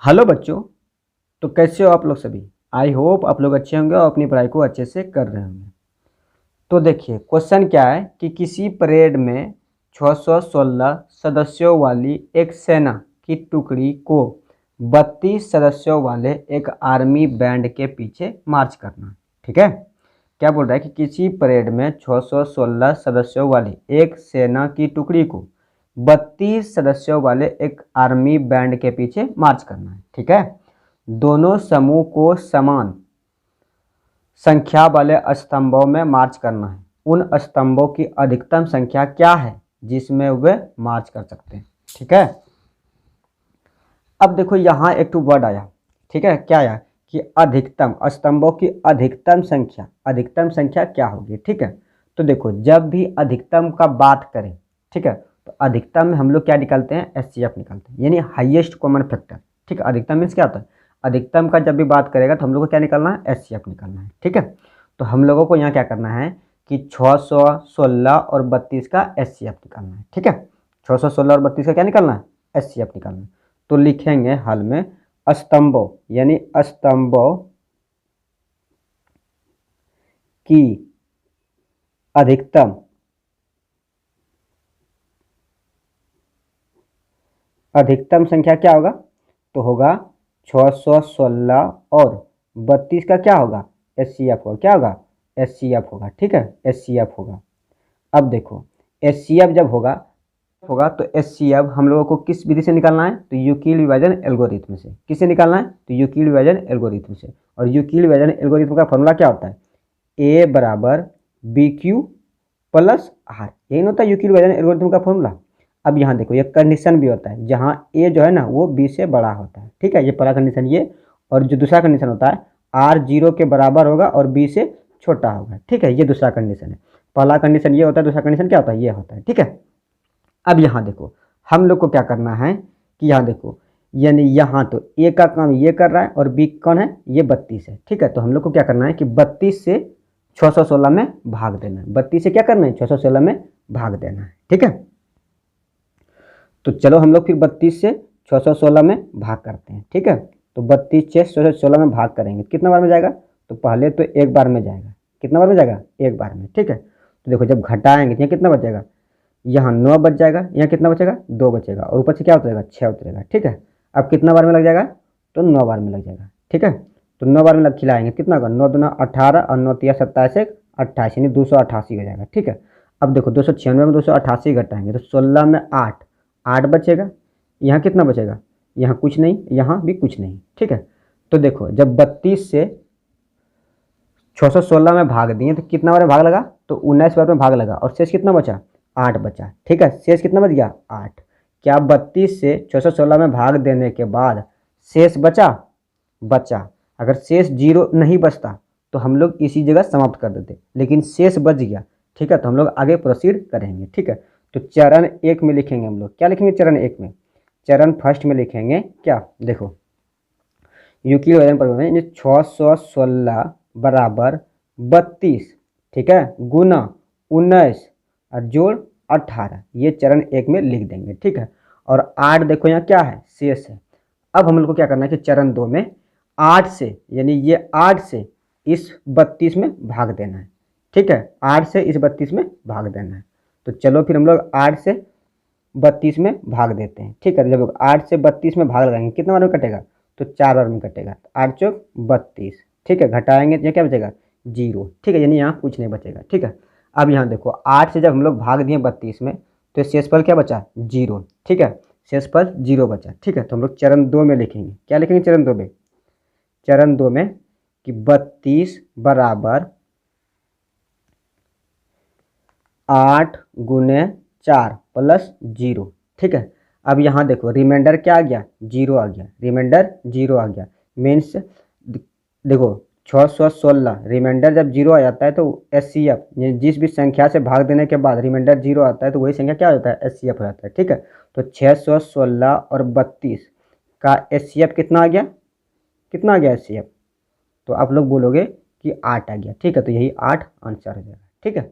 Hello बच्चों। तो कैसे हो आप लोग सभी। आई होप आप लोग अच्छे होंगे और अपनी पढ़ाई को अच्छे से कर रहे होंगे। तो देखिए क्वेश्चन क्या है कि किसी परेड में 616 सदस्यों वाली एक सेना की टुकड़ी को 32 सदस्यों वाले एक आर्मी बैंड के पीछे मार्च करना। ठीक है, क्या बोल रहा है कि किसी परेड में 616 सदस्यों वाली एक सेना की टुकड़ी को 32 सदस्यों वाले एक आर्मी बैंड के पीछे मार्च करना है। ठीक है, दोनों समूह को समान संख्या वाले स्तंभों में मार्च करना है। उन स्तंभों की अधिकतम संख्या क्या है जिसमें वे मार्च कर सकते हैं। ठीक है, अब देखो यहाँ एक तो वर्ड आया। ठीक है, क्या आया कि अधिकतम स्तंभों की अधिकतम संख्या क्या होगी। ठीक है, तो देखो जब भी अधिकतम का बात करें, ठीक है, तो अधिकतम में हम लोग क्या निकालते हैं, एचसीएफ निकालते हैं, यानी हाईएस्ट कॉमन फैक्टर। ठीक है, अधिकतम मीन्स क्या होता है, अधिकतम का जब भी बात करेगा तो हम लोग को क्या निकालना है, एचसीएफ निकालना है। ठीक है, तो हम लोगों को यहाँ क्या करना है कि 616 और 32 का एचसीएफ निकालना है। ठीक है, 616 और 32 का क्या निकालना है, एचसीएफ निकालना है। तो लिखेंगे हल में स्तंभों, यानी स्तंभों की अधिकतम संख्या क्या होगा, तो होगा 616 और 32 का क्या होगा, एचसीएफ होगा। क्या होगा, एचसीएफ होगा। ठीक है, एचसीएफ होगा। अब देखो एचसीएफ जब होगा तो एचसीएफ हम लोगों को किस विधि से निकालना है, तो यूक्लिड विभाजन एल्गोरिथम से। किससे निकालना है, तो यूक्लिड विभाजन एल्गोरिथम से। और यूक्लिड विभाजन एल्गोरिथम का फॉर्मूला क्या होता है, ए बराबर बी क्यू प्लस आर, यही होता है यूक्लिड विभाजन एल्गोरिथम का फॉर्मूला। अब यहाँ देखो ये कंडीशन भी होता है जहाँ ए जो है ना वो बी से बड़ा होता है। ठीक है, ये पहला कंडीशन ये, और जो दूसरा कंडीशन होता है आर 0 के बराबर होगा और बी से छोटा होगा। ठीक है, ये दूसरा कंडीशन है। पहला कंडीशन ये होता है, दूसरा कंडीशन क्या होता है, ये होता है। ठीक है, अब यहाँ देखो हम लोग को क्या करना है कि यहाँ देखो, यानी यहाँ तो ए का काम ये कर रहा है और बी कौन है, ये 32 है। ठीक है, तो हम लोग को क्या करना है कि 32 से 616 में भाग देना है। 32 से क्या करना है, 616 में भाग देना है। ठीक है, तो चलो हम लोग फिर 32 से 616 में भाग करते हैं। ठीक है, तो 32 से 616 में भाग करेंगे, कितना बार में जाएगा, तो पहले तो एक बार में जाएगा। कितना बार में जाएगा, एक बार में। ठीक है, तो देखो जब घटाएंगे तो यहाँ कितना बचेगा, यहाँ 9 बच जाएगा, यहाँ कितना बचेगा, 2 बचेगा, और ऊपर से क्या उतरेगा, 6 उतरेगा। ठीक है, अब कितना बार में लग जाएगा, तो 9 बार में लग जाएगा। ठीक है, तो 9 बार में लग खिलाएंगे, कितना होगा, 9 दूना 18 और 9 तिया 27 एक 28, यानी 288 हो जाएगा। ठीक है, अब देखो 296 में 288 घटाएंगे तो 16 में 8 बचेगा, यहाँ कितना बचेगा, यहाँ कुछ नहीं, यहाँ भी कुछ नहीं। ठीक है, तो देखो जब 32 से 616 में भाग दिए तो कितना बार में भाग लगा, तो 19 बार में भाग लगा, और शेष कितना बचा, 8 बचा। ठीक है, शेष कितना बच गया, 8। क्या 32 से 616 में भाग देने के बाद शेष बचा। अगर शेष 0 नहीं बचता तो हम लोग इसी जगह समाप्त कर देते, लेकिन शेष बच गया। ठीक है, तो हम लोग आगे प्रोसीड करेंगे। ठीक है, तो चरण 1 में लिखेंगे हम लोग, क्या लिखेंगे चरण 1 में, चरण फर्स्ट में लिखेंगे क्या, देखो यूक्लिड विभाजन प्रमेय में 616 बराबर 32, ठीक है, गुना 19 और जोड़ 18, ये चरण 1 में लिख देंगे। ठीक है, और 8 देखो यहाँ क्या है, शेष है। अब हम लोग को क्या करना है कि चरण 2 में 8 से, यानी ये 8 से इस 32 में भाग देना है। ठीक है, 8 से इस 32 में भाग देना है। तो चलो फिर हम लोग 8 से 32 में भाग देते हैं। ठीक है, जब 8 से 32 में भाग लगाएंगे कितना बार में कटेगा, तो 4 बार में कटेगा, 8 चौक 32। ठीक है, घटाएंगे तो यहाँ क्या बचेगा, 0। ठीक है, यानी यहाँ कुछ नहीं बचेगा। ठीक है, अब यहाँ देखो 8 से जब हम लोग भाग दिए 32 में तो शेषफल क्या बचा, 0। ठीक है, शेषफल 0 बचा। ठीक है, तो हम लोग चरण 2 में लिखेंगे, क्या लिखेंगे चरण 2 में, चरण 2 में कि 32 बराबर 8 गुने 4 प्लस 0। ठीक है, अब यहाँ देखो रिमाइंडर क्या आ गया, 0 आ गया, रिमाइंडर 0 आ गया। मीन्स देखो 616 रिमाइंडर जब 0 आ जाता है तो एचसीएफ, जिस भी संख्या से भाग देने के बाद रिमाइंडर 0 आता है तो वही संख्या क्या हो जाता है, एचसीएफ हो जाता है। ठीक है, तो 616 और 32 का एचसीएफ कितना आ गया, कितना आ गया एचसीएफ, तो आप लोग बोलोगे कि 8 आ गया। ठीक है, तो यही 8 आंसर हो जाएगा। ठीक है।